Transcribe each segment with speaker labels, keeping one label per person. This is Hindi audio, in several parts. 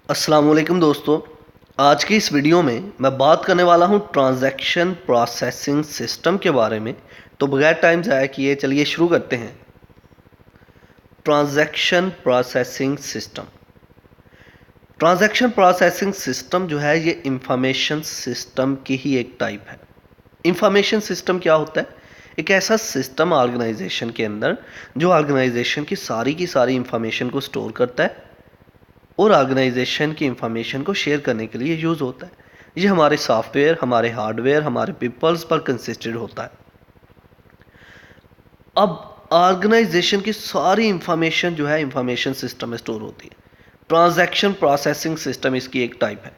Speaker 1: अस्सलाम वालेकुम दोस्तों। आज की इस वीडियो में मैं बात करने वाला हूं ट्रांजैक्शन प्रोसेसिंग सिस्टम के बारे में। तो बगैर टाइम ज़ाया किए चलिए शुरू करते हैं। Transaction processing system. Transaction processing system जो है ये इंफॉर्मेशन सिस्टम की ही एक टाइप है। इंफॉर्मेशन सिस्टम क्या होता है? एक ऐसा सिस्टम ऑर्गेनाइजेशन के अंदर जो ऑर्गेनाइजेशन की सारी इंफॉर्मेशन को स्टोर करता है और ऑर्गेनाइजेशन की इंफॉर्मेशन को शेयर करने के लिए यूज़ होता है। ये हमारे सॉफ्टवेयर, हमारे हार्डवेयर, हमारे पीपल्स पर कंसिस्टेड होता है। अब ऑर्गेनाइजेशन की सारी इंफॉर्मेशन जो है इंफॉर्मेशन सिस्टम में स्टोर होती है। ट्रांजैक्शन प्रोसेसिंग सिस्टम इसकी एक टाइप है।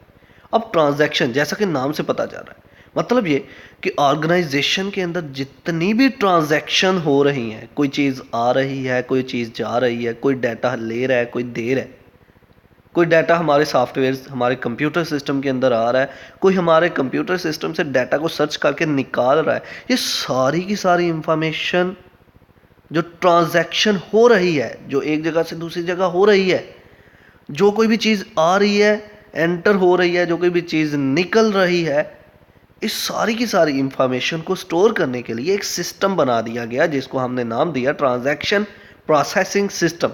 Speaker 1: अब ट्रांजैक्शन जैसा कि नाम से पता जा रहा है, मतलब ये कि ऑर्गेनाइजेशन के अंदर जितनी भी ट्रांजैक्शन हो रही हैं, कोई चीज़ आ रही है, कोई चीज़ जा रही है, कोई डाटा ले रहा है, कोई दे रहा है, कोई डाटा हमारे सॉफ्टवेयर हमारे कंप्यूटर सिस्टम के अंदर आ रहा है, कोई हमारे कंप्यूटर सिस्टम से डाटा को सर्च करके निकाल रहा है। ये सारी की सारी इंफॉर्मेशन जो ट्रांजैक्शन हो रही है, जो एक जगह से दूसरी जगह हो रही है, जो कोई भी चीज़ आ रही है, एंटर हो रही है, जो कोई भी चीज़ निकल रही है, इस सारी की सारी इंफॉर्मेशन को स्टोर करने के लिए एक सिस्टम बना दिया गया जिसको हमने नाम दिया ट्रांजैक्शन प्रोसेसिंग सिस्टम।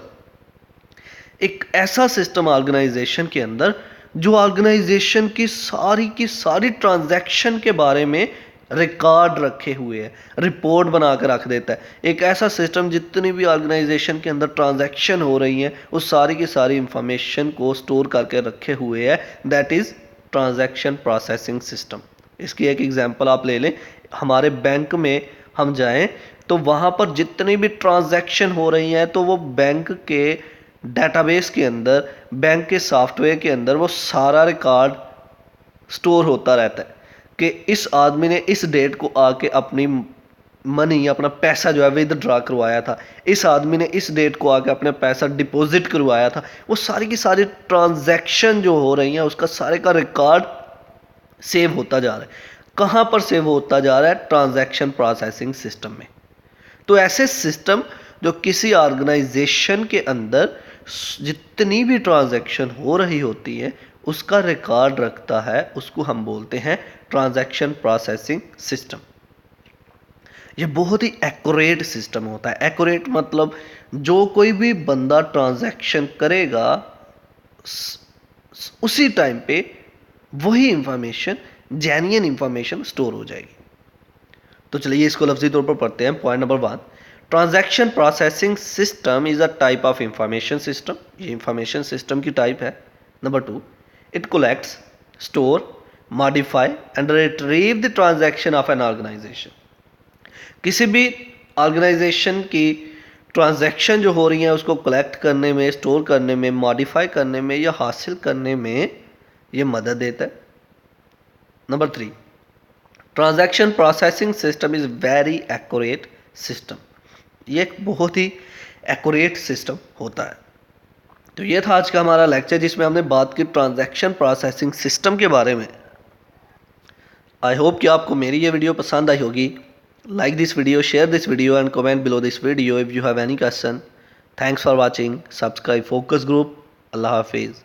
Speaker 1: एक ऐसा सिस्टम ऑर्गेनाइजेशन के अंदर जो ऑर्गेनाइजेशन की सारी ट्रांजैक्शन के बारे में रिकॉर्ड रखे हुए है, रिपोर्ट बनाकर रख देता है। एक ऐसा सिस्टम जितनी भी ऑर्गेनाइजेशन के अंदर ट्रांजैक्शन हो रही हैं उस सारी की सारी इंफॉर्मेशन को स्टोर करके रखे हुए है, that is transaction processing system. इसकी एक एग्जांपल आप ले लें, हमारे बैंक में हम जाएं तो वहाँ पर जितनी भी ट्रांजैक्शन हो रही हैं तो वो बैंक के डेटाबेस के अंदर, बैंक के सॉफ्टवेयर के अंदर वो सारा रिकॉर्ड स्टोर होता रहता है कि इस आदमी ने इस डेट को आके अपनी मनी, अपना पैसा जो है विदड्रॉ करवाया था, इस आदमी ने इस डेट को आके अपना पैसा डिपॉजिट करवाया था। वो सारी की सारी ट्रांजैक्शन जो हो रही हैं उसका सारे का रिकॉर्ड सेव होता जा रहा है। कहाँ पर सेव होता जा रहा है? ट्रांजैक्शन प्रोसेसिंग सिस्टम में। तो ऐसे सिस्टम जो किसी ऑर्गेनाइजेशन के अंदर जितनी भी ट्रांजैक्शन हो रही होती है उसका रिकॉर्ड रखता है, उसको हम बोलते हैं ट्रांजैक्शन प्रोसेसिंग सिस्टम। ये बहुत ही एक्यूरेट सिस्टम होता है। एक्यूरेट मतलब जो कोई भी बंदा ट्रांजैक्शन करेगा उसी टाइम पे वही इंफॉर्मेशन, जेन्युइन इंफॉर्मेशन स्टोर हो जाएगी। तो चलिए इसको लफ्जी तौर पर पढ़ते हैं। Point number 1, transaction processing system is a type of information system. ये इंफॉर्मेशन सिस्टम की टाइप है। Number 2, it collects, store, modify and retrieve the transaction of an organisation. किसी भी ऑर्गेनाइजेशन की ट्रांजैक्शन जो हो रही है उसको कलेक्ट करने में, स्टोर करने में, मॉडिफाई करने में या हासिल करने में ये मदद देता है। Number 3, transaction processing system is very accurate system. ये एक बहुत ही एक्यूरेट सिस्टम होता है। तो ये था आज का हमारा लेक्चर जिसमें हमने बात की ट्रांजैक्शन प्रोसेसिंग सिस्टम के बारे में। आई होप कि आपको मेरी ये वीडियो पसंद आई होगी। Like this video, share this video and comment below this video if you have any question. Thanks for watching. Subscribe focus group. अल्लाह हाफिज़।